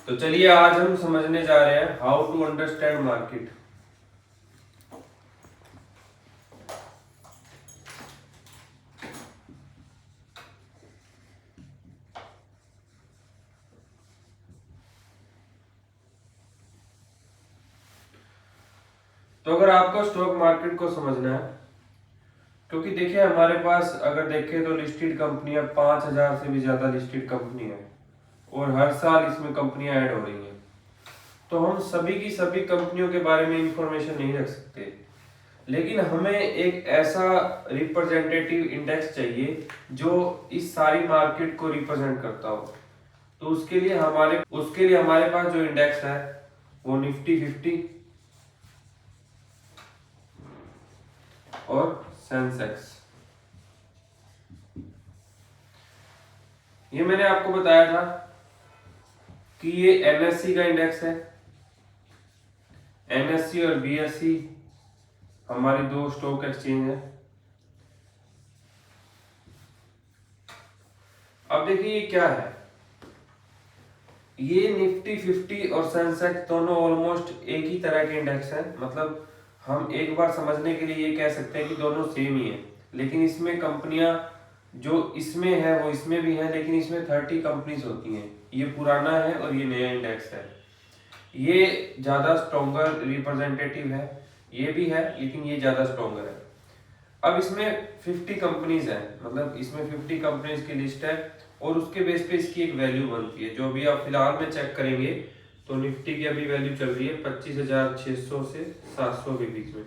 तो चलिए आज हम समझने जा रहे हैं हाउ टू अंडरस्टैंड मार्केट। तो अगर आपको स्टॉक मार्केट को समझना है, क्योंकि देखिए हमारे पास अगर देखें तो लिस्टेड कंपनियां 5,000 से भी ज्यादा लिस्टेड कंपनी है और हर साल इसमें कंपनियां ऐड हो रही हैं। तो हम सभी की सभी कंपनियों के बारे में इंफॉर्मेशन नहीं रख सकते, लेकिन हमें एक ऐसा रिप्रेजेंटेटिव इंडेक्स चाहिए जो इस सारी मार्केट को रिप्रेजेंट करता हो। तो उसके लिए हमारे पास जो इंडेक्स है वो निफ्टी 50 और सेंसेक्स। ये मैंने आपको बताया था कि ये एनएससी का इंडेक्स है। एनएससी और बीएससी हमारी दो स्टॉक एक्सचेंज है। अब देखिए ये क्या है, ये निफ्टी 50 और सेंसेक्स दोनों ऑलमोस्ट एक ही तरह के इंडेक्स है। मतलब हम एक बार समझने के लिए ये कह सकते हैं कि दोनों सेम ही है, लेकिन इसमें कंपनियां जो इसमें है वो इसमें भी है, लेकिन इसमें 30 कंपनीज होती हैं। ये पुराना है और ये नया इंडेक्स है। ये ज्यादा स्ट्रॉन्गर रिप्रेजेंटेटिव है, ये भी है लेकिन ये ज्यादा स्ट्रॉन्गर है। अब इसमें 50 कंपनीज है, मतलब इसमें 50 कंपनीज की लिस्ट है और उसके बेस पे इसकी एक वैल्यू बनती है। जो अभी आप फिलहाल में चेक करेंगे तो निफ्टी की अभी वैल्यू चल रही है 25,600 से 700 के बीच में।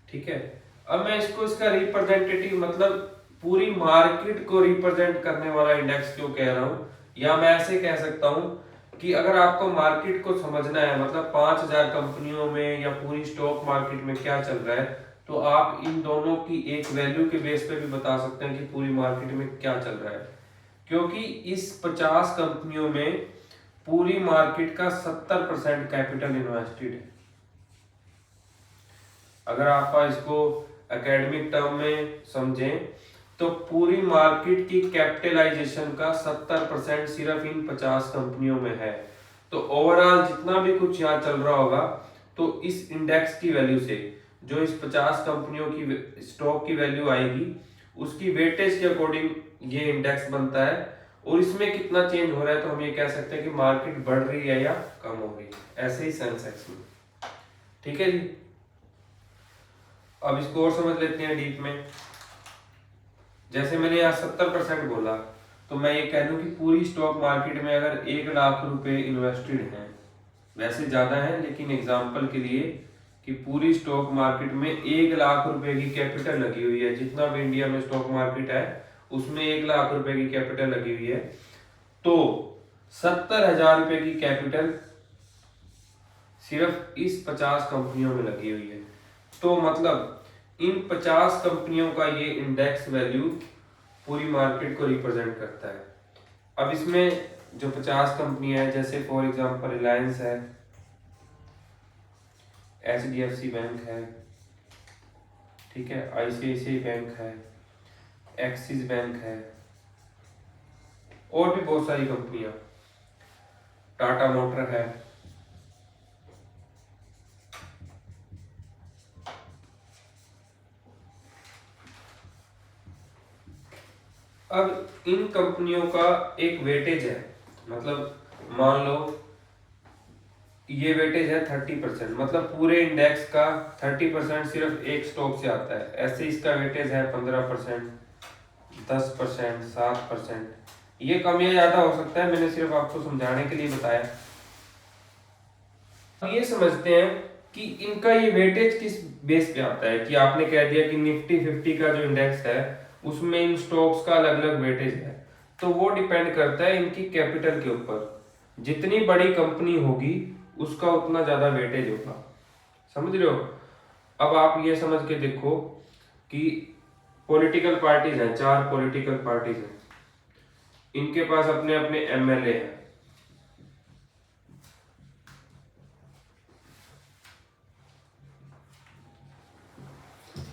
ठीक है, अब मैं इसका रिप्रेजेंटेटिव मतलब पूरी मार्केट को रिप्रेजेंट करने वाला इंडेक्स क्यों कह रहा हूं, या मैं ऐसे कह सकता हूं कि अगर आपको मार्केट को समझना है, मतलब 5,000 कंपनियों में या पूरी स्टॉक मार्केट में क्या चल रहा है, तो आप इन दोनों की एक वैल्यू के बेस पे भी बता सकते हैं कि पूरी मार्केट में क्या चल रहा है। क्योंकि इस 50 कंपनियों में पूरी मार्केट का 70% कैपिटल इन्वेस्टेड है। अगर आप इसको एकेडमिक टर्म में समझें तो पूरी मार्केट की कैपिटलाइजेशन का 70% सिर्फ इन 50 कंपनियों में है। तो ओवरऑल जितना भी कुछ यहाँ चल रहा होगा तो इस इंडेक्स की वैल्यू से जो इस 50 कंपनियों की स्टॉक की वैल्यू आएगी उसकी वेटेज के अकॉर्डिंग ये इंडेक्स बनता है। और इसमें कितना चेंज हो रहा है तो हम ये कह सकते हैं कि मार्केट बढ़ रही है या कम हो रही है। ऐसे ही सेंसेक्स में। ठीक है जी, अब इसको और समझ लेते हैं डीप में। जैसे मैंने यहाँ 70% बोला, तो मैं ये कह दूं कि पूरी स्टॉक मार्केट में अगर 1 लाख रुपए इन्वेस्टेड हैं, वैसे ज्यादा है लेकिन एग्जांपल के लिए कि पूरी स्टॉक मार्केट में 1 लाख रुपए की कैपिटल लगी हुई है, जितना भी इंडिया में स्टॉक मार्केट है उसमें 1 लाख रुपए की कैपिटल लगी हुई है, तो 70,000 रुपए की कैपिटल सिर्फ इस 50 कंपनियों में लगी हुई है। तो मतलब इन 50 कंपनियों का ये इंडेक्स वैल्यू पूरी मार्केट को रिप्रेजेंट करता है। अब इसमें जो 50 कंपनियां हैं, जैसे फॉर एग्जांपल रिलायंस है, HDFC बैंक है, ठीक है, ICICI बैंक है, एक्सिस बैंक है, और भी बहुत सारी कंपनियां, टाटा मोटर है। अब इन कंपनियों का एक वेटेज है, मतलब मान लो ये वेटेज है 30%, मतलब पूरे इंडेक्स का 30% सिर्फ एक स्टॉक से आता है। ऐसे इसका वेटेज है 15%, 10%, 7%। ये कम या ज्यादा हो सकता है, मैंने सिर्फ आपको समझाने के लिए बताया। अब ये समझते हैं कि इनका ये वेटेज किस बेस पे आता है। कि आपने कह दिया कि निफ्टी 50 का जो इंडेक्स है उसमें इन स्टॉक्स का अलग अलग वेटेज है, तो वो डिपेंड करता है इनकी कैपिटल के ऊपर। जितनी बड़ी कंपनी होगी उसका उतना ज्यादा वेटेज होगा। समझ रहे हो? अब आप ये समझ के देखो कि पॉलिटिकल पार्टीज हैं, 4 पॉलिटिकल पार्टीज हैं, इनके पास अपने अपने MLA हैं।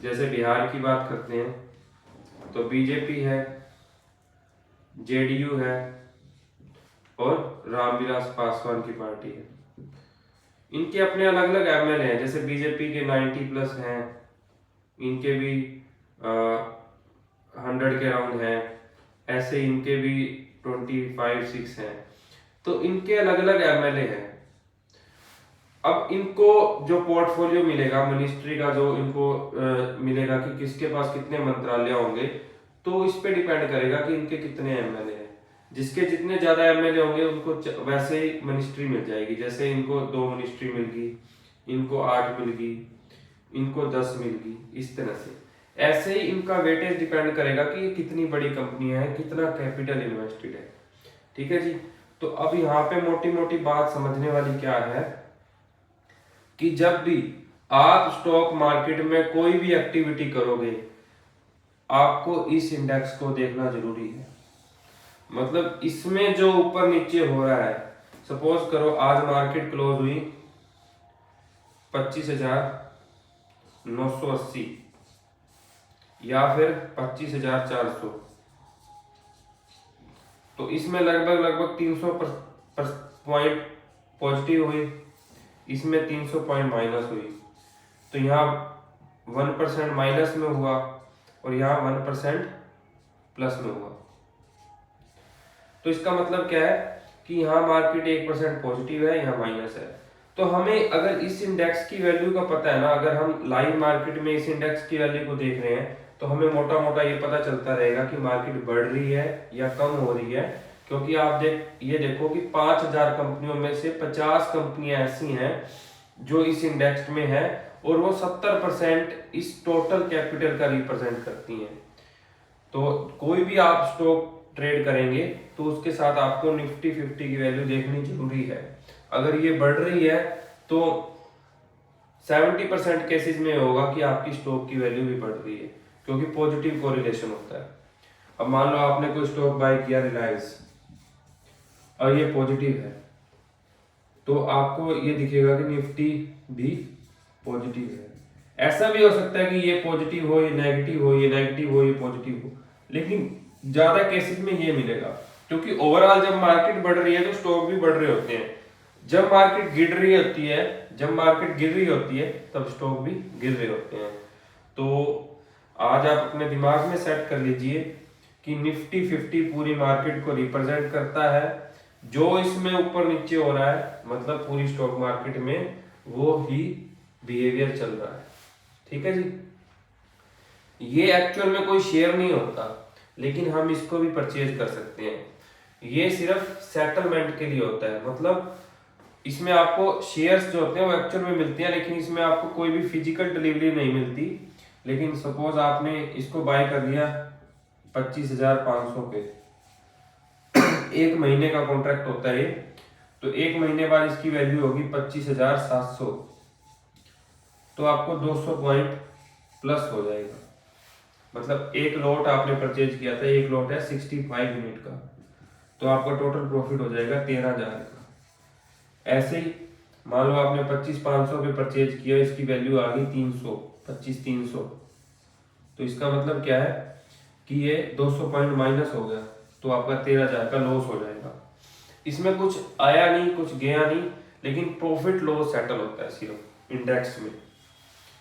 जैसे बिहार की बात करते हैं तो बीजेपी है, जेडीयू है और रामविलास पासवान की पार्टी है। इनके अपने अलग अलग एमएलए हैं, जैसे बीजेपी के 90+ हैं, इनके भी 100 के अराउंड हैं, ऐसे इनके भी 25-6 हैं। तो इनके अलग अलग एमएलए हैं। अब इनको जो पोर्टफोलियो मिलेगा मिनिस्ट्री का, जो इनको मिलेगा कि किसके पास कितने मंत्रालय होंगे, तो इस पे डिपेंड करेगा कि इनके कितने एमएलए हैं। जिसके जितने ज्यादा एमएलए होंगे उनको वैसे ही मिनिस्ट्री मिल जाएगी। जैसे इनको 2 मिनिस्ट्री मिल गई, इनको 8 मिल गई, इनको 10 मिल गई, इस तरह से। ऐसे ही इनका वेटेज डिपेंड करेगा कि ये कितनी बड़ी कंपनी है, कितना कैपिटल इन्वेस्टेड है। ठीक है जी। तो अब यहाँ पे मोटी मोटी बात समझने वाली क्या है कि जब भी आप स्टॉक मार्केट में कोई भी एक्टिविटी करोगे, आपको इस इंडेक्स को देखना जरूरी है। मतलब इसमें जो ऊपर नीचे हो रहा है, सपोज करो आज मार्केट क्लोज हुई 25,980 या फिर 25,400, तो इसमें लगभग 300 पॉइंट पॉजिटिव हुई, इसमें 300 पॉइंट माइनस हुई। तो यहाँ 1% माइनस में हुआ और यहाँ 1% प्लस में हुआ। तो इसका मतलब क्या है कि यहाँ मार्केट 1% पॉजिटिव है, यहाँ माइनस है। तो हमें अगर इस इंडेक्स की वैल्यू का पता है ना, अगर हम लाइव मार्केट में इस इंडेक्स की वैल्यू को देख रहे हैं, तो हमें मोटा मोटा ये पता चलता रहेगा कि मार्केट बढ़ रही है या कम हो रही है। क्योंकि आप ये देखो कि 5,000 कंपनियों में से 50 कंपनियां ऐसी हैं जो इस इंडेक्स में है और वो 70% इस टोटल कैपिटल का रिप्रेजेंट करती हैं। तो कोई भी आप स्टॉक ट्रेड करेंगे तो उसके साथ आपको निफ्टी 50 की वैल्यू देखनी जरूरी है। अगर ये बढ़ रही है तो 70% केसेस में होगा कि आपकी स्टॉक की वैल्यू भी बढ़ रही है, क्योंकि पॉजिटिव कोरिलेशन होता है। अब मान लो आपने कोई स्टॉक बाय किया रिलायंस और ये पॉजिटिव है, तो आपको ये दिखेगा कि निफ्टी भी पॉजिटिव है। ऐसा भी हो सकता है कि ये पॉजिटिव हो, ये नेगेटिव हो, ये नेगेटिव हो, ये पॉजिटिव हो, लेकिन ज्यादा केसेस में ये मिलेगा। क्योंकि ओवरऑल जब मार्केट बढ़ रही है तो स्टॉक भी बढ़ रहे होते हैं, जब मार्केट गिर रही होती है तब स्टॉक भी गिर रहे होते हैं। तो आज आप अपने दिमाग में सेट कर लीजिए कि निफ्टी 50 पूरी मार्केट को रिप्रेजेंट करता है। जो इसमें ऊपर नीचे हो रहा है मतलब पूरी स्टॉक मार्केट में वो ही बिहेवियर चल रहा है। ठीक है जी। ये एक्चुअल में कोई शेयर नहीं होता, लेकिन हम इसको भी परचेज कर सकते हैं। ये सिर्फ सेटलमेंट के लिए होता है। मतलब इसमें आपको शेयर्स जो होते हैं वो एक्चुअल में मिलते हैं, लेकिन इसमें आपको कोई भी फिजिकल डिलीवरी नहीं मिलती। लेकिन सपोज आपने इसको बाय कर लिया 25,500 पे, 1 महीने का कॉन्ट्रैक्ट होता है, तो 1 महीने बाद इसकी वैल्यू होगी 25,700, तो आपको 200 पॉइंट प्लस हो जाएगा। मतलब एक लॉट आपने परचेज किया था, एक लॉट है 65 यूनिट का, तो आपका टोटल प्रॉफिट हो जाएगा 13,000 का। ऐसे ही मान लो आपने 25,500 पे परचेज किया, इसकी वैल्यू आ गई 300, 25,300, तो इसका मतलब क्या है कि ये 200 पॉइंट माइनस हो गया, तो आपका 13,000 का लॉस हो जाएगा। इसमें कुछ आया नहीं, कुछ गया नहीं, लेकिन प्रॉफिट लॉस सेटल होता है सिर्फ इंडेक्स में।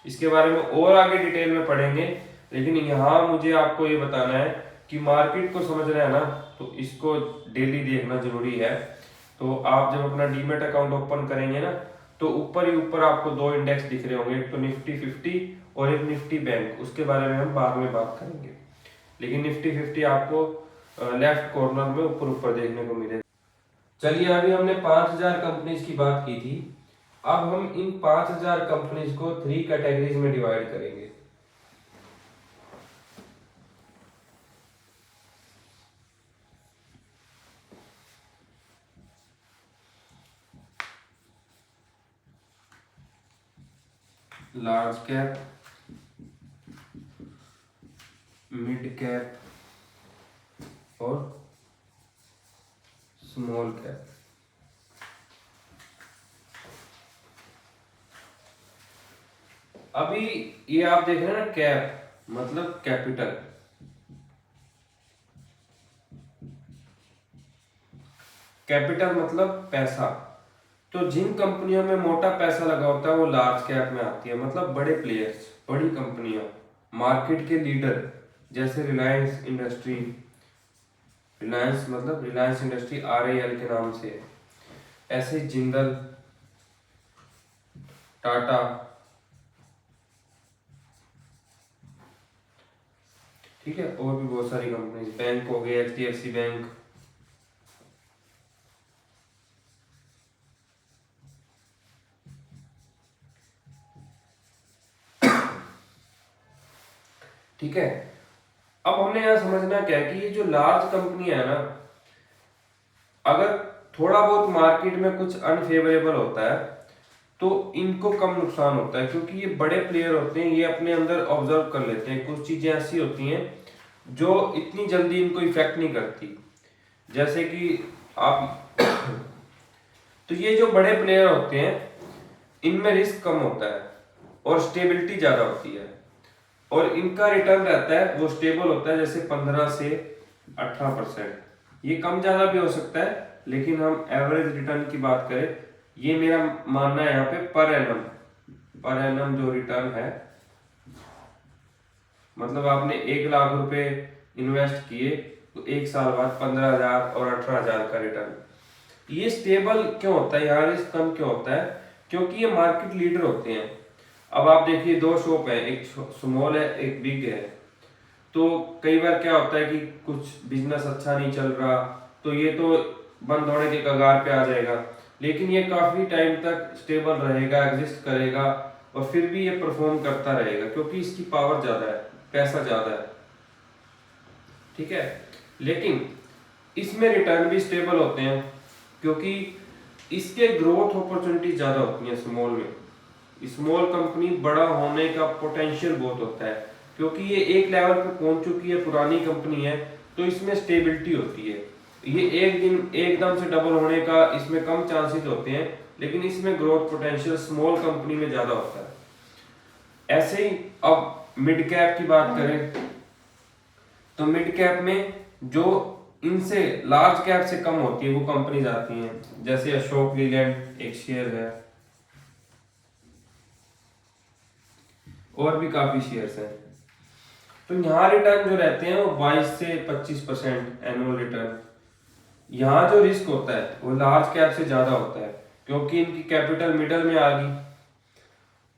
इसके बारे में और आगे डिटेल में पढ़ेंगे, लेकिन यहाँ मुझे आपको ये बताना है कि मार्केट को समझना है ना, तो इसको डेली देखना जरूरी है। तो आप जब अपना डीमेट अकाउंट ओपन करेंगे ना, तो ऊपर ही ऊपर आपको 2 इंडेक्स दिख रहे होंगे, एक तो निफ्टी 50 और एक निफ्टी बैंक। उसके बारे में हम बाद में बात करेंगे, लेकिन निफ्टी 50 आपको लेफ्ट कॉर्नर में ऊपर ऊपर देखने को मिलेगा। चलिए, अभी हमने 5,000 कंपनीज की बात की थी। अब हम इन 5,000 कंपनीज को 3 कैटेगरीज में डिवाइड करेंगे। लार्ज कैप, मिड कैप और स्मॉल कैप। अभी ये आप देख रहे हैं ना, कैप मतलब कैपिटल, कैपिटल मतलब पैसा। तो जिन कंपनियों में मोटा पैसा लगा होता है वो लार्ज कैप में आती है, मतलब बड़े प्लेयर्स, बड़ी कंपनियां, मार्केट के लीडर, जैसे रिलायंस इंडस्ट्री, रिलायंस मतलब रिलायंस इंडस्ट्री RIL के नाम से है। ऐसे जिंदल, टाटा, ठीक है, और भी बहुत सारी कंपनी, बैंक हो गए, HDFC बैंक। ठीक है, अब हमने यहाँ समझना क्या है कि ये जो लार्ज कंपनी है ना, अगर थोड़ा बहुत मार्केट में कुछ अनफेवरेबल होता है तो इनको कम नुकसान होता है, क्योंकि ये बड़े प्लेयर होते हैं, ये अपने अंदर ऑब्जर्व कर लेते हैं, कुछ चीजें ऐसी होती हैं जो इतनी जल्दी इनको इफेक्ट नहीं करती। जैसे कि आप तो ये जो बड़े प्लेयर होते हैं इनमें रिस्क कम होता है और स्टेबिलिटी ज्यादा होती है, और इनका रिटर्न रहता है वो स्टेबल होता है, जैसे 15 से 18%। ये कम ज्यादा भी हो सकता है, लेकिन हम एवरेज रिटर्न की बात करें, ये मेरा मानना है यहाँ पे पर एनम जो रिटर्न है, मतलब आपने 1 लाख रुपए इन्वेस्ट किए तो 1 साल बाद 15,000 और 18,000 का रिटर्न। ये स्टेबल क्यों होता है, यहाँ रिस्क कम क्यों होता है, क्योंकि ये मार्केट लीडर होते हैं। अब आप देखिए 2 शॉप है, एक स्मॉल है एक बिग है, तो कई बार क्या होता है कि कुछ बिजनेस अच्छा नहीं चल रहा तो ये तो बंद होने के कगार पे आ जाएगा, लेकिन ये काफी टाइम तक स्टेबल रहेगा, एग्जिस्ट करेगा, और फिर भी ये परफॉर्म करता रहेगा, क्योंकि इसकी पावर ज्यादा है, पैसा ज्यादा है। ठीक है, लेकिन इसमें रिटर्न भी स्टेबल होते हैं, क्योंकि इसके ग्रोथ अपॉर्चुनिटी ज्यादा होती है स्मॉल में। स्मॉल कंपनी बड़ा होने का पोटेंशियल बहुत होता है, क्योंकि ये एक लेवल पे पहुंच चुकी है, पुरानी कंपनी है, तो इसमें स्टेबिलिटी होती है। ये एक दिन एकदम से डबल होने का इसमें कम चांसेस होते हैं, लेकिन इसमें ग्रोथ पोटेंशियल स्मॉल कंपनी में ज्यादा होता है। ऐसे ही अब मिड कैप की बात करें तो मिड कैप में जो इनसे लार्ज कैप से कम होती है वो कंपनीज आती हैं, जैसे अशोक लीलैंड एक शेयर है, और भी काफी शेयर्स हैं। तो यहाँ रिटर्न जो रहते हैं वो 22 से 25% एनुअल रिटर्न। यहाँ जो रिस्क होता है वो लार्ज कैप से ज्यादा होता है, क्योंकि इनकी कैपिटल मिडल में आ गई।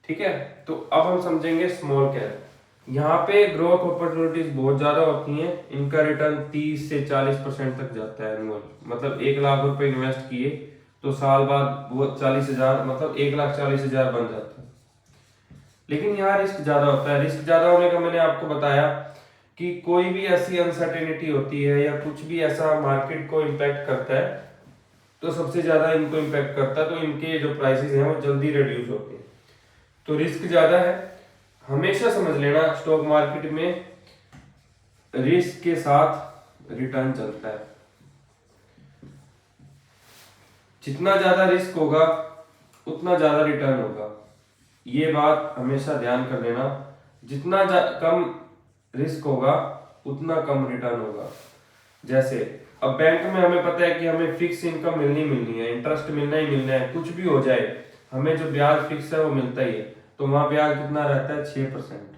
ठीक है, तो अब हम समझेंगे स्मॉल कैप। यहाँ पे ग्रोथ अपॉर्चुनिटीज बहुत ज्यादा होती हैं, इनका रिटर्न 30 से 40% तक जाता है एनुअल, मतलब 1 लाख रुपए इन्वेस्ट किए तो साल बाद वो 40,000, मतलब 1,40,000 बन जाता है। लेकिन यहाँ रिस्क ज्यादा होता है। रिस्क ज्यादा होने का मैंने आपको बताया कि कोई भी ऐसी अनसर्टेनिटी होती है या कुछ भी ऐसा मार्केट को इम्पैक्ट करता है तो सबसे ज्यादा इनको इम्पैक्ट करता है, तो इनके जो प्राइसेस हैं वो जल्दी रिड्यूस होते हैं, तो रिस्क ज्यादा है। हमेशा समझ लेना स्टॉक मार्केट में रिस्क के साथ रिटर्न चलता है। जितना ज्यादा रिस्क होगा उतना ज्यादा रिटर्न होगा, ये बात हमेशा ध्यान कर लेना। जितना कम रिस्क होगा उतना कम रिटर्न होगा। जैसे अब बैंक में हमें पता है कि हमें फिक्स इनकम मिलनी है, इंटरेस्ट मिलना ही मिलना है, कुछ भी हो जाए हमें जो ब्याज फिक्स है वो मिलता ही है, तो वहां ब्याज कितना रहता है, 6%।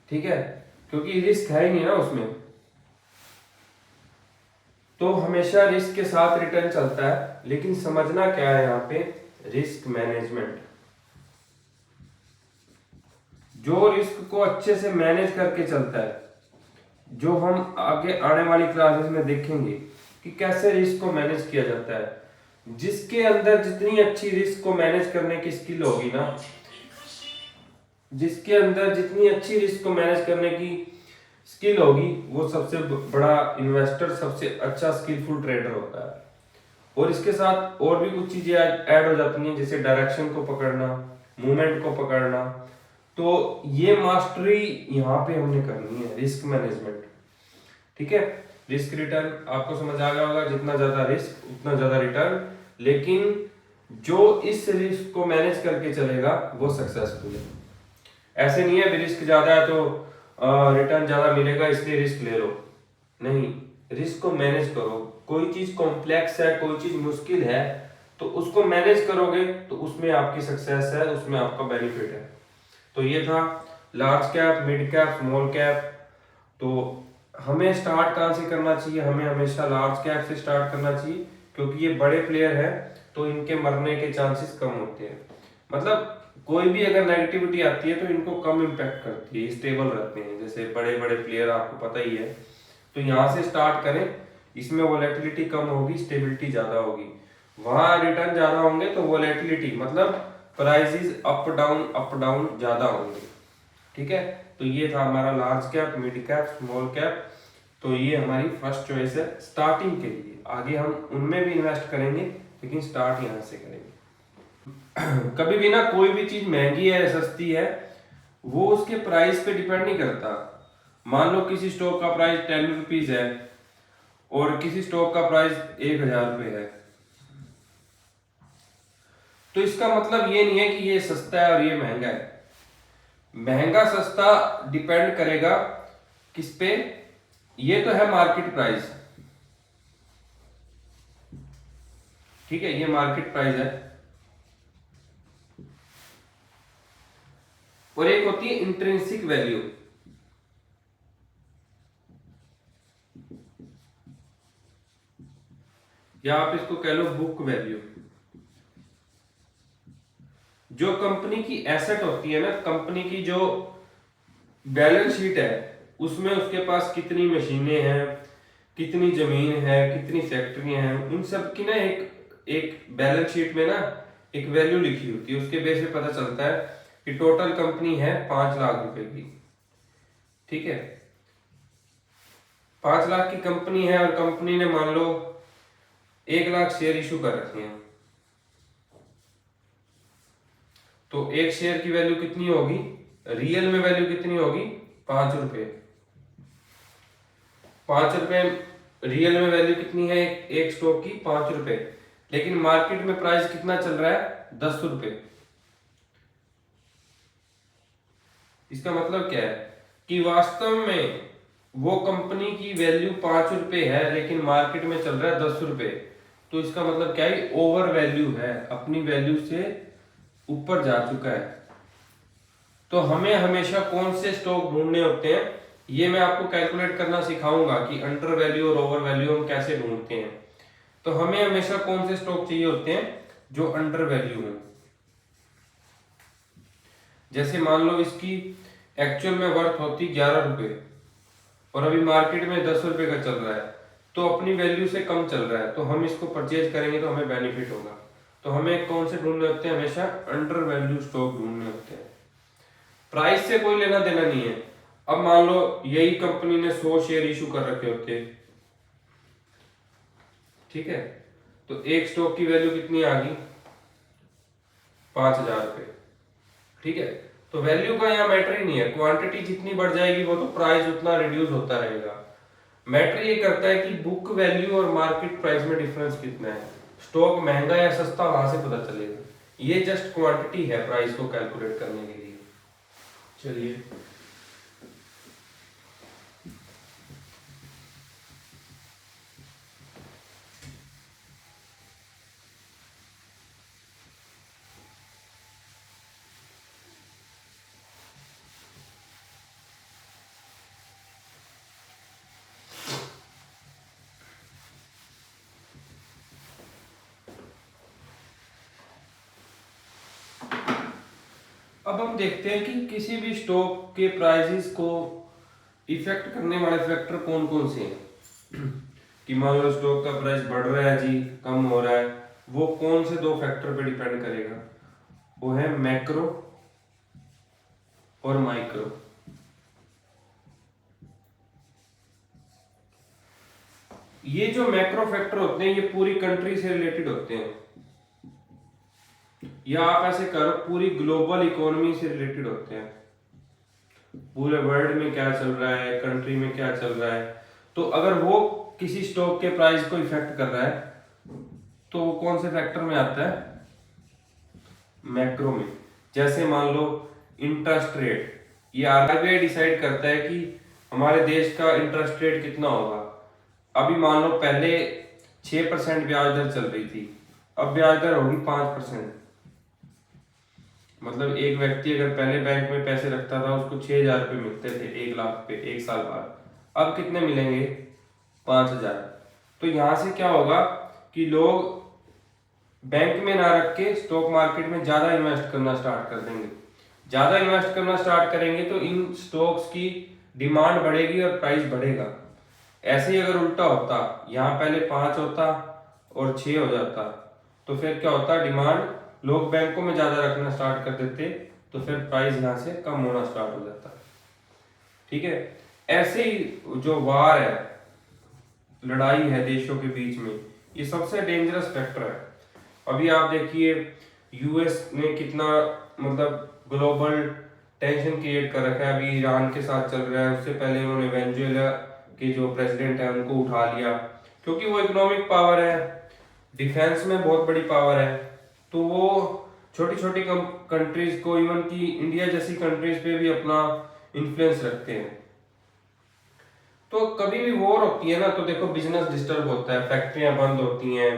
ठीक है, क्योंकि रिस्क है ही नहीं ना उसमें, तो हमेशा रिस्क के साथ रिटर्न चलता है। लेकिन समझना क्या है यहाँ पे, रिस्क मैनेजमेंट। जो रिस्क को अच्छे से मैनेज करके चलता है, जो हम आगे आने वाली क्लासेस में देखेंगे कि कैसे रिस्क को मैनेज किया जाता है, जिसके अंदर जितनी अच्छी रिस्क को मैनेज करने की स्किल होगी ना, जिसके अंदर जितनी अच्छी रिस्क को मैनेज करने की स्किल होगी वो सबसे बड़ा इन्वेस्टर, सबसे अच्छा स्किलफुल ट्रेडर होता है। और इसके साथ और भी कुछ चीजें ऐड हो जाती हैं, जैसे डायरेक्शन को पकड़ना, मूवमेंट को पकड़ना, तो ये मास्टरी यहाँ पे हमने करनी है, रिस्क मैनेजमेंट। ठीक है, रिस्क रिटर्न आपको समझ आ गया होगा, जितना ज्यादा रिस्क उतना ज्यादा रिटर्न। लेकिन जो इस रिस्क को मैनेज करके चलेगा वो सक्सेसफुल है। ऐसे नहीं है रिस्क ज्यादा है तो रिटर्न ज्यादा मिलेगा इसलिए रिस्क ले लो, नहीं, रिस्क को मैनेज करो। कोई चीज कॉम्प्लेक्स है, कोई चीज मुश्किल है, तो उसको मैनेज करोगे तो उसमें आपकी सक्सेस है, उसमें आपका बेनिफिट है। तो ये था large cap, mid cap, small cap. तो हमें स्टार्ट कहाँ से करना चाहिए? हमें हमेशा लार्ज कैप से स्टार्ट करना चाहिए, क्योंकि ये बड़े प्लेयर हैं तो इनके मरने के चांसेस कम होते हैं। मतलब कोई भी अगर नेगेटिविटी आती है तो इनको कम इम्पैक्ट करती है, स्टेबल रहते हैं, जैसे बड़े बड़े प्लेयर आपको पता ही है। तो यहाँ से स्टार्ट करें, इसमें वोलेटिलिटी कम होगी, स्टेबिलिटी ज्यादा होगी। वहां रिटर्न ज्यादा होंगे तो वोलेटिलिटी मतलब प्राइसेस अप डाउन ज्यादा होंगे। ठीक है, तो ये था हमारा large cap, mid cap, small cap. तो ये हमारी फर्स्ट चॉइस है स्टार्टिंग के लिए। आगे हम उनमें भी इन्वेस्ट करेंगे, लेकिन स्टार्ट यहाँ से करेंगे। कभी भी ना कोई भी चीज महंगी है सस्ती है वो उसके प्राइस पे डिपेंड नहीं करता। मान लो किसी स्टॉक का प्राइस 10 रुपीज है और किसी स्टॉक का प्राइस 1000 रुपये है, तो इसका मतलब ये नहीं है कि ये सस्ता है और ये महंगा है। महंगा सस्ता डिपेंड करेगा किस पे? ये तो है मार्केट प्राइस, ठीक है, ये मार्केट प्राइस है। और एक होती है इंट्रिंसिक वैल्यू, या आप इसको कह लो बुक वैल्यू। जो कंपनी की एसेट होती है ना, कंपनी की जो बैलेंस शीट है, उसमें उसके पास कितनी मशीनें हैं, कितनी जमीन है, कितनी फैक्ट्रियां हैं, उन सब की ना एक बैलेंस शीट में ना एक वैल्यू लिखी होती है। उसके बेस पे पता चलता है कि टोटल कंपनी है 5 लाख रुपए की। ठीक है, 5 लाख की कंपनी है और कंपनी ने मान लो 1 लाख शेयर इशू कर रखे हैं, तो एक शेयर की वैल्यू कितनी होगी? रियल में वैल्यू कितनी होगी? 5 रुपए। 5 रुपए रियल में वैल्यू कितनी है एक स्टॉक की? 5 रुपए। लेकिन मार्केट में प्राइस कितना चल रहा है? 10 रुपए। इसका मतलब क्या है कि वास्तव में वो कंपनी की वैल्यू 5 रुपए है लेकिन मार्केट में चल रहा है 10 रुपए। तो इसका मतलब क्या है? ओवर वैल्यू है, अपनी वैल्यू से ऊपर जा चुका है। तो हमें हमेशा कौन से स्टॉक ढूंढने होते हैं, ये मैं आपको कैलकुलेट करना सिखाऊंगा कि अंडर वैल्यू और ओवर वैल्यू हम कैसे ढूंढते हैं। तो हमें हमेशा कौन से स्टॉक चाहिए होते हैं? जो अंडर वैल्यू है। जैसे मान लो इसकी एक्चुअल में वर्थ होती 11 रुपए और अभी मार्केट में 10 रुपए का चल रहा है, तो अपनी वैल्यू से कम चल रहा है, तो हम इसको परचेज करेंगे तो हमें बेनिफिट होगा। तो हमें कौन से ढूंढने होते हैं? हमेशा अंडर वैल्यू स्टॉक ढूंढने होते हैं। प्राइस से कोई लेना देना नहीं है। अब मान लो यही कंपनी ने 100 शेयर इशू कर रखे होते, ठीक है, तो एक स्टॉक की वैल्यू कितनी आ गई? 5,000 रुपए। ठीक है, तो वैल्यू का यहाँ मैटर ही नहीं है। क्वांटिटी जितनी बढ़ जाएगी वो तो प्राइस उतना रिड्यूस होता रहेगा। मैटर ये करता है कि बुक वैल्यू और मार्केट प्राइस में डिफरेंस कितना है, स्टॉक महंगा या सस्ता, वहां से पता चलेगा। ये जस्ट क्वांटिटी है प्राइस को कैलकुलेट करने के लिए। चलिए, अब हम देखते हैं कि किसी भी स्टॉक के प्राइसेस को इफेक्ट करने वाले फैक्टर कौन कौन से हैं। कि मान लो स्टॉक का प्राइस बढ़ रहा है जी, कम हो रहा है, वो कौन से 2 फैक्टर पे डिपेंड करेगा? वो है मैक्रो और माइक्रो। ये जो मैक्रो फैक्टर होते हैं ये पूरी कंट्री से रिलेटेड होते हैं, या आप ऐसे करो पूरी ग्लोबल इकोनॉमी से रिलेटेड होते हैं। पूरे वर्ल्ड में क्या चल रहा है, कंट्री में क्या चल रहा है, तो अगर वो किसी स्टॉक के प्राइस को इफेक्ट कर रहा है तो वो कौन से फैक्टर में आता है? मैक्रो में, जैसे मान लो इंटरेस्ट रेट, ये आरबीआई डिसाइड करता है कि हमारे देश का इंटरेस्ट रेट कितना होगा। अभी मान लो पहले 6% ब्याज दर चल रही थी, अब ब्याज दर होगी 5%। मतलब एक व्यक्ति अगर पहले बैंक में पैसे रखता था उसको 6,000 रुपये मिलते थे 1 लाख पे 1 साल बाद, अब कितने मिलेंगे? 5,000। तो यहाँ से क्या होगा कि लोग बैंक में ना रख के स्टॉक मार्केट में ज्यादा इन्वेस्ट करना स्टार्ट कर देंगे। ज्यादा इन्वेस्ट करना स्टार्ट करेंगे तो इन स्टॉक्स की डिमांड बढ़ेगी और प्राइस बढ़ेगा। ऐसे ही अगर उल्टा होता, यहाँ पहले 5 होता और 6 हो जाता, तो फिर क्या होता, डिमांड, लोग बैंकों में ज्यादा रखना स्टार्ट कर देते, तो फिर प्राइस यहाँ से कम होना स्टार्ट हो जाता। ठीक है, ऐसे ही जो वार है, लड़ाई है देशों के बीच में, ये सबसे डेंजरस फैक्टर है। अभी आप देखिए यूएस ने कितना मतलब ग्लोबल टेंशन क्रिएट कर रखा है, अभी ईरान के साथ चल रहा है, उससे पहले उन्होंने वेनेजुएला के जो प्रेसिडेंट है उनको उठा लिया, क्योंकि वो इकोनॉमिक पावर है, डिफेंस में बहुत बड़ी पावर है, तो वो छोटी छोटी कंट्रीज को, इवन की इंडिया जैसी कंट्रीज पे भी अपना इन्फ्लुएंस रखते हैं। तो कभी भी वॉर होती है ना, तो देखो बिजनेस डिस्टर्ब होता है, फैक्ट्रियां बंद होती हैं,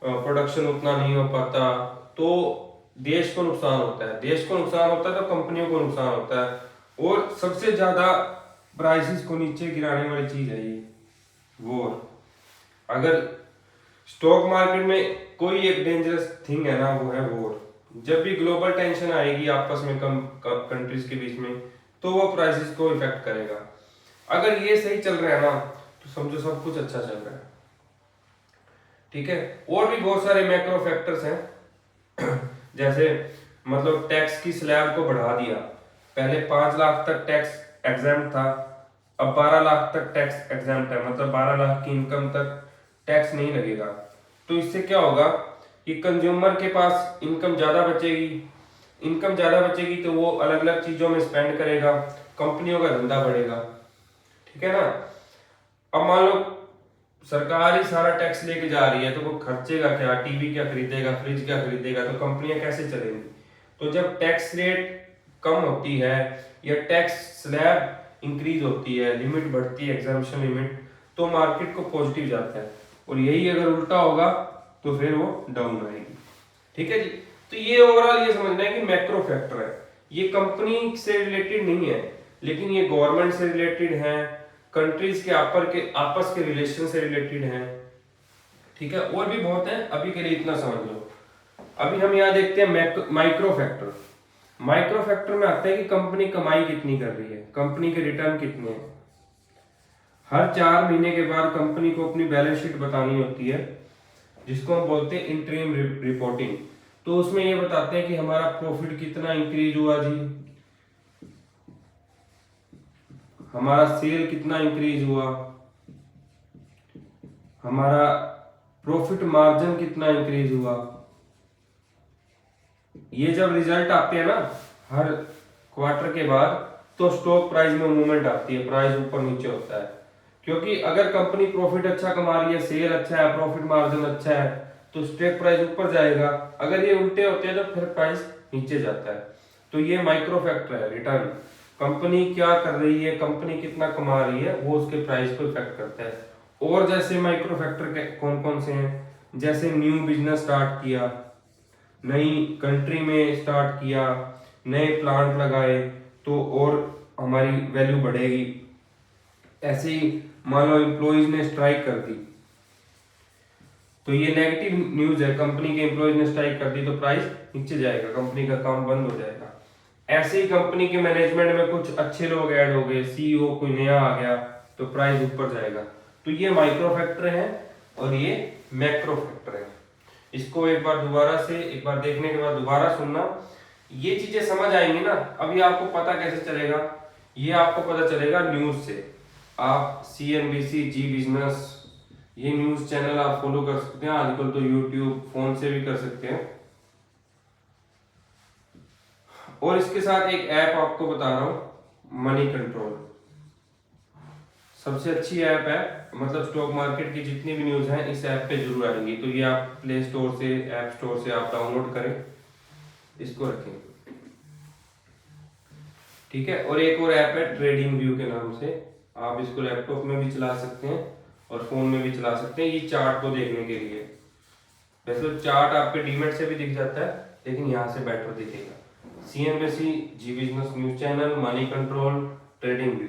प्रोडक्शन उतना नहीं हो पाता, तो देश को नुकसान होता है। देश को नुकसान होता है तो कंपनियों को नुकसान होता है, और सबसे ज्यादा प्राइसेस को नीचे गिराने वाली चीज है ये वॉर। अगर स्टॉक मार्केट में कोई एक डेंजरस थिंग है ना, वो है वॉर। जब भी ग्लोबल टेंशन आएगी आपस में कंट्रीज के बीच में, तो वो प्राइसेस को इफेक्ट करेगा। अगर ये सही चल रहा है ना, तो समझो सब कुछ अच्छा चल रहा है। ठीक है, और भी बहुत सारे मैक्रो फैक्टर्स हैं जैसे मतलब टैक्स की स्लैब को बढ़ा दिया, पहले 5 लाख तक टैक्स एग्जाम था, अब 12 लाख तक टैक्स एग्जाम है, मतलब 12 लाख की इनकम तक टैक्स नहीं लगेगा। तो इससे क्या होगा कि कंज्यूमर के पास इनकम ज्यादा बचेगी, इनकम ज्यादा बचेगी तो वो अलग अलग चीजों में स्पेंड करेगा, कंपनियों का धंधा बढ़ेगा। ठीक है ना। अब मान लो सरकार ही सारा टैक्स लेके जा रही है, तो वो खर्चेगा क्या, टीवी क्या खरीदेगा, फ्रिज क्या खरीदेगा, तो कंपनियां कैसे चलेंगी? तो जब टैक्स रेट कम होती है या टैक्स स्लैब इंक्रीज होती है, लिमिट बढ़ती है, एग्जामिशन लिमिट, तो मार्केट को पॉजिटिव जाता है, और यही अगर उल्टा होगा तो फिर वो डाउन आएगी। ठीक है जी। तो ये ओवरऑल ये समझना है कि मैक्रो फैक्टर है, ये कंपनी से रिलेटेड नहीं है, लेकिन ये गवर्नमेंट से रिलेटेड है, कंट्रीज के आपस के रिलेशन से रिलेटेड है। ठीक है, और भी बहुत है, अभी के लिए इतना समझ लो। अभी हम यहाँ देखते हैं माइक्रो फैक्टर। माइक्रो फैक्टर में आता है कि कंपनी कमाई कितनी कर रही है, कंपनी के रिटर्न कितने हैं। हर 4 महीने के बाद कंपनी को अपनी बैलेंस शीट बतानी होती है, जिसको हम बोलते हैं इंटरिम रिपोर्टिंग। तो उसमें ये बताते हैं कि हमारा प्रॉफिट कितना इंक्रीज हुआ जी, हमारा सेल कितना इंक्रीज हुआ, हमारा प्रॉफिट मार्जिन कितना इंक्रीज हुआ। ये जब रिजल्ट आते हैं ना हर क्वार्टर के बाद, तो स्टॉक प्राइस में मूवमेंट आती है, प्राइस ऊपर नीचे होता है। क्योंकि अगर कंपनी प्रॉफिट अच्छा कमा रही है, सेल अच्छा है, प्रॉफिट मार्जिन अच्छा है, तो स्टॉक प्राइस ऊपर जाएगा। अगर ये उल्टे होते हैं तो फिर प्राइस नीचे जाता है। तो ये माइक्रो फैक्टर है, रिटर्न, कंपनी क्या कर रही है, कंपनी कितना कमा रही है, वो उसके प्राइस को इफेक्ट करता है। और जैसे माइक्रो फैक्टर कौन कौन से हैं, जैसे न्यू बिजनेस स्टार्ट किया, नई कंट्री में स्टार्ट किया, नए प्लांट लगाए, तो और हमारी वैल्यू बढ़ेगी। ऐसे ही मान लो एम्प्लॉइज ने स्ट्राइक कर दी, तो ये नेगेटिव न्यूज है, कंपनी के एम्प्लॉइज ने स्ट्राइक कर दी तो प्राइस नीचे जाएगा, कंपनी का काम बंद हो जाएगा। ऐसे ही कंपनी के मैनेजमेंट में कुछ अच्छे लोग ऐड हो गए, सीईओ कोई नया आ गया, तो प्राइस ऊपर जाएगा। तो ये माइक्रो फैक्टर है और ये मैक्रो फैक्टर है। इसको एक बार देखने के बाद दोबारा सुनना, ये चीजें समझ आएंगी ना। अभी आपको पता कैसे चलेगा, ये आपको पता चलेगा न्यूज से। आप CNBC, जी बिजनेस, ये न्यूज चैनल आप फॉलो कर सकते हैं। आजकल तो यूट्यूब, फोन से भी कर सकते हैं। और इसके साथ एक ऐप आपको बता रहा हूं, मनी कंट्रोल, सबसे अच्छी ऐप है। मतलब स्टॉक मार्केट की जितनी भी न्यूज है इस ऐप पे जरूर आएंगी। तो ये आप प्ले स्टोर से, ऐप स्टोर से आप डाउनलोड करें, इसको रखें, ठीक है। और एक और ऐप है ट्रेडिंग व्यू के नाम से, आप इसको लैपटॉप में भी चला सकते हैं और फोन में भी चला सकते हैं, ये चार्ट को देखने के लिए। वैसे तो चार्ट आपके डीमेट से भी दिख जाता है, लेकिन यहाँ से बेटर दिखेगा। CNBC, Zee business news channel, money control, trading view.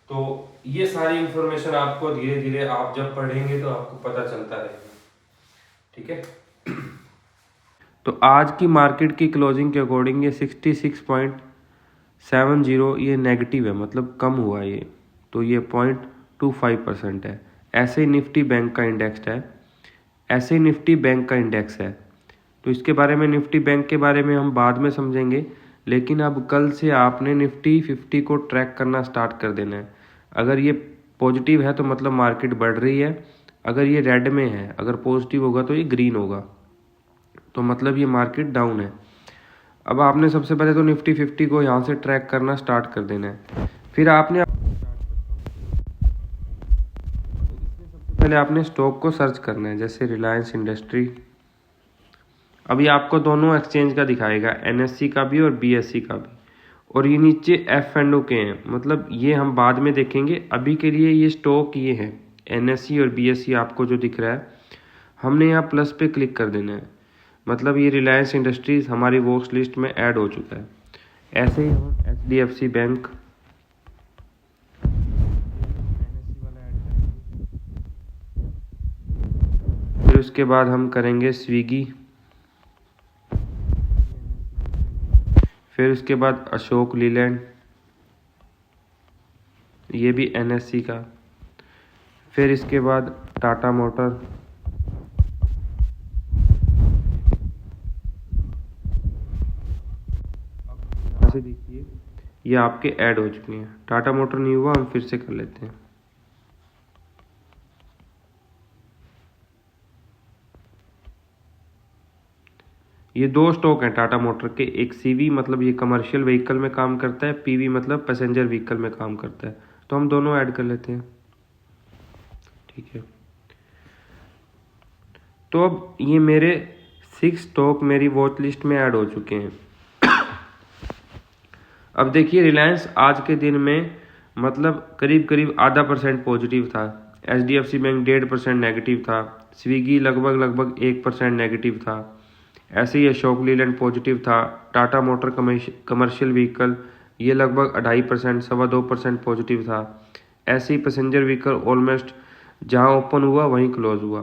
तो ये सारी इंफॉर्मेशन आपको धीरे धीरे आप जब पढ़ेंगे तो आपको पता चलता रहेगा, ठीक है। तो आज की मार्केट की क्लोजिंग के अकॉर्डिंग ये 66.70 ये नेगेटिव है, मतलब कम हुआ ये, तो ये 0.25% है। ऐसे ही निफ्टी बैंक का इंडेक्स है, ऐसे ही निफ्टी बैंक का इंडेक्स है। तो इसके बारे में, निफ्टी बैंक के बारे में हम बाद में समझेंगे, लेकिन अब कल से आपने निफ्टी 50 को ट्रैक करना स्टार्ट कर देना है। अगर ये पॉजिटिव है तो मतलब मार्केट बढ़ रही है, अगर ये रेड में है, अगर पॉजिटिव होगा तो ये ग्रीन होगा, तो मतलब ये मार्केट डाउन है। अब आपने सबसे पहले तो निफ्टी 50 को यहाँ से ट्रैक करना स्टार्ट कर देना है। फिर आपने पहले आपने स्टॉक को सर्च करना है, जैसे रिलायंस इंडस्ट्री। अभी आपको दोनों एक्सचेंज का दिखाएगा, NSE का भी और BSE का भी। और ये नीचे F&O के हैं, मतलब ये हम बाद में देखेंगे। अभी के लिए ये स्टॉक ये है, NSE और BSE आपको जो दिख रहा है, हमने यहाँ प्लस पे क्लिक कर देना है, मतलब ये रिलायंस इंडस्ट्रीज हमारी वॉच लिस्ट में ऐड हो चुका है। ऐसे ही हम HDFC बैंक, फिर उसके बाद हम करेंगे स्विगी, फिर उसके बाद अशोक लीलैंड, ये भी NSE का, फिर इसके बाद टाटा मोटर, से देखिए ये आपके ऐड हो चुके हैं। टाटा मोटर नहीं हुआ, हम फिर से कर लेते हैं। ये दो स्टॉक हैं टाटा मोटर के, एक CV मतलब ये कमर्शियल व्हीकल में काम करता है, PV मतलब पैसेंजर व्हीकल में काम करता है, तो हम दोनों ऐड कर लेते हैं, ठीक है। तो अब ये मेरे 6 स्टॉक मेरी वॉच लिस्ट में ऐड हो चुके हैं। अब देखिए रिलायंस आज के दिन में मतलब करीब करीब ½ % पॉजिटिव था, HDFC बैंक 1.5% नेगेटिव था, स्विगी लगभग 1% नेगेटिव था, ऐसे ही अशोक लीलैंड पॉजिटिव था, टाटा मोटर कमर्शियल व्हीकल ये लगभग 2.5% 2.25% पॉजिटिव था, ऐसे ही पैसेंजर व्हीकल ऑलमोस्ट जहां ओपन हुआ वहीं क्लोज हुआ।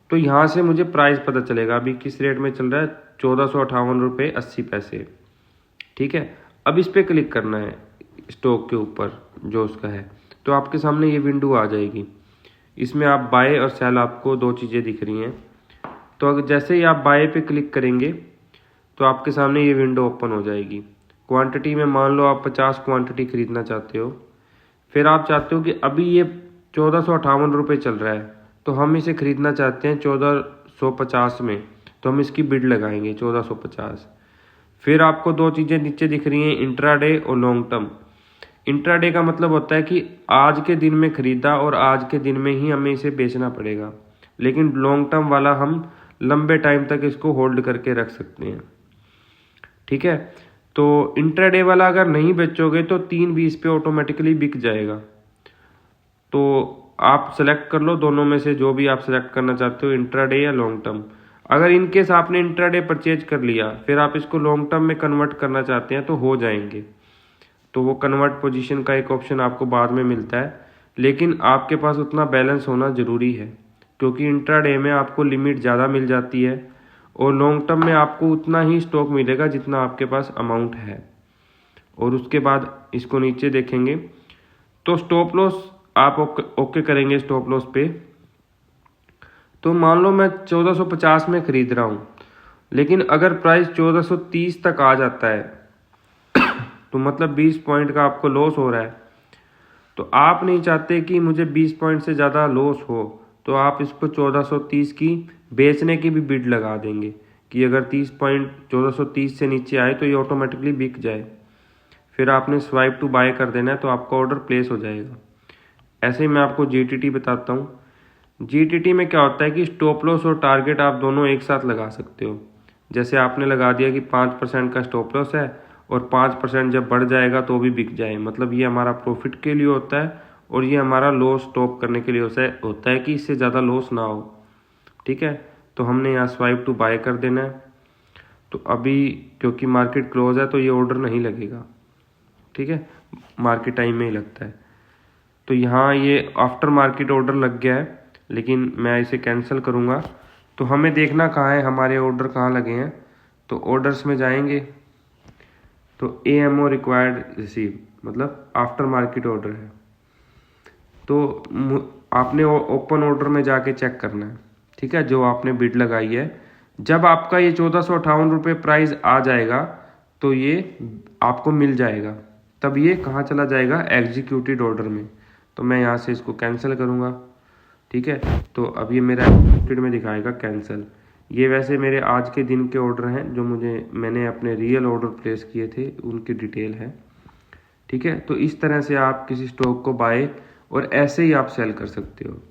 तो यहाँ से मुझे प्राइस पता चलेगा अभी किस रेट में चल रहा है, 1458.80 रुपये, ठीक है। अब इस पर क्लिक करना है स्टॉक के ऊपर जो उसका है, तो आपके सामने ये विंडो आ जाएगी। इसमें आप बाय और सेल, आपको दो चीज़ें दिख रही हैं। तो अगर जैसे ही आप बाय पे क्लिक करेंगे तो आपके सामने ये विंडो ओपन हो जाएगी। क्वांटिटी में मान लो आप 50 क्वांटिटी खरीदना चाहते हो, फिर आप चाहते हो कि अभी ये 1458 चल रहा है, तो हम इसे खरीदना चाहते हैं 1450 में, तो हम इसकी बिड लगाएंगे 1450। फिर आपको दो चीज़ें नीचे दिख रही हैं, इंट्राडे और लॉन्ग टर्म। इंट्राडे का मतलब होता है कि आज के दिन में खरीदा और आज के दिन में ही हमें इसे बेचना पड़ेगा, लेकिन लॉन्ग टर्म वाला हम लंबे टाइम तक इसको होल्ड करके रख सकते हैं, ठीक है। तो इंट्राडे वाला अगर नहीं बेचोगे तो 3:20 पे ऑटोमेटिकली बिक जाएगा। तो आप सेलेक्ट कर लो दोनों में से जो भी आप सेलेक्ट करना चाहते हो, इंट्राडे या लॉन्ग टर्म। अगर इनकेस आपने इंट्राडे परचेज कर लिया, फिर आप इसको लॉन्ग टर्म में कन्वर्ट करना चाहते हैं तो हो जाएंगे, तो वो कन्वर्ट पोजीशन का एक ऑप्शन आपको बाद में मिलता है, लेकिन आपके पास उतना बैलेंस होना ज़रूरी है, क्योंकि इंट्राडे में आपको लिमिट ज़्यादा मिल जाती है और लॉन्ग टर्म में आपको उतना ही स्टॉक मिलेगा जितना आपके पास अमाउंट है। और उसके बाद इसको नीचे देखेंगे तो स्टॉप लॉस आप ओके करेंगे स्टॉप लॉस पे। तो मान लो मैं 1450 में खरीद रहा हूँ, लेकिन अगर प्राइस 1430 तक आ जाता है तो मतलब 20 पॉइंट का आपको लॉस हो रहा है। तो आप नहीं चाहते कि मुझे 20 पॉइंट से ज़्यादा लॉस हो, तो आप इसको 1430 की बेचने की भी बिड लगा देंगे कि अगर 30 पॉइंट 1430 से नीचे आए तो ये ऑटोमेटिकली बिक जाए। फिर आपने स्वाइप टू बाय कर देना है तो आपका ऑर्डर प्लेस हो जाएगा। ऐसे ही मैं आपको GTT बताता हूँ। GTT में क्या होता है कि स्टॉप लॉस और टारगेट आप दोनों एक साथ लगा सकते हो। जैसे आपने लगा दिया कि 5% का स्टॉप लॉस है और 5% जब बढ़ जाएगा तो भी बिक जाए, मतलब ये हमारा प्रॉफिट के लिए होता है और ये हमारा लॉस स्टॉप करने के लिए होता है कि इससे ज़्यादा लॉस ना हो। ठीक है, तो हमने यहाँ स्वाइप टू बाय कर देना है। तो अभी क्योंकि मार्केट क्लोज है तो ये ऑर्डर नहीं लगेगा, ठीक है, मार्केट टाइम में ही लगता है। तो यहाँ ये आफ्टर मार्केट ऑर्डर लग गया है, लेकिन मैं इसे कैंसिल करूँगा। तो हमें देखना कहाँ है, हमारे ऑर्डर कहाँ लगे हैं। तो ऑर्डर्स में जाएंगे तो AMO रिक्वायर्ड रिसीव, मतलब आफ्टर मार्केट ऑर्डर है। तो आपने ओपन ऑर्डर में जाके चेक करना है, ठीक है, जो आपने बिड लगाई है। जब आपका ये 1458 रुपये प्राइस आ जाएगा तो ये आपको मिल जाएगा, तब ये कहाँ चला जाएगा, एग्जीक्यूटेड ऑर्डर में। तो मैं यहाँ से इसको कैंसिल करूँगा, ठीक है। तो अब ये मेरा एग्जीक्यूटेड में दिखाएगा कैंसिल। ये वैसे मेरे आज के दिन के ऑर्डर हैं जो मैंने अपने रियल ऑर्डर प्लेस किए थे, उनकी डिटेल है, ठीक है। तो इस तरह से आप किसी स्टॉक को बाय और ऐसे ही आप सेल कर सकते हो।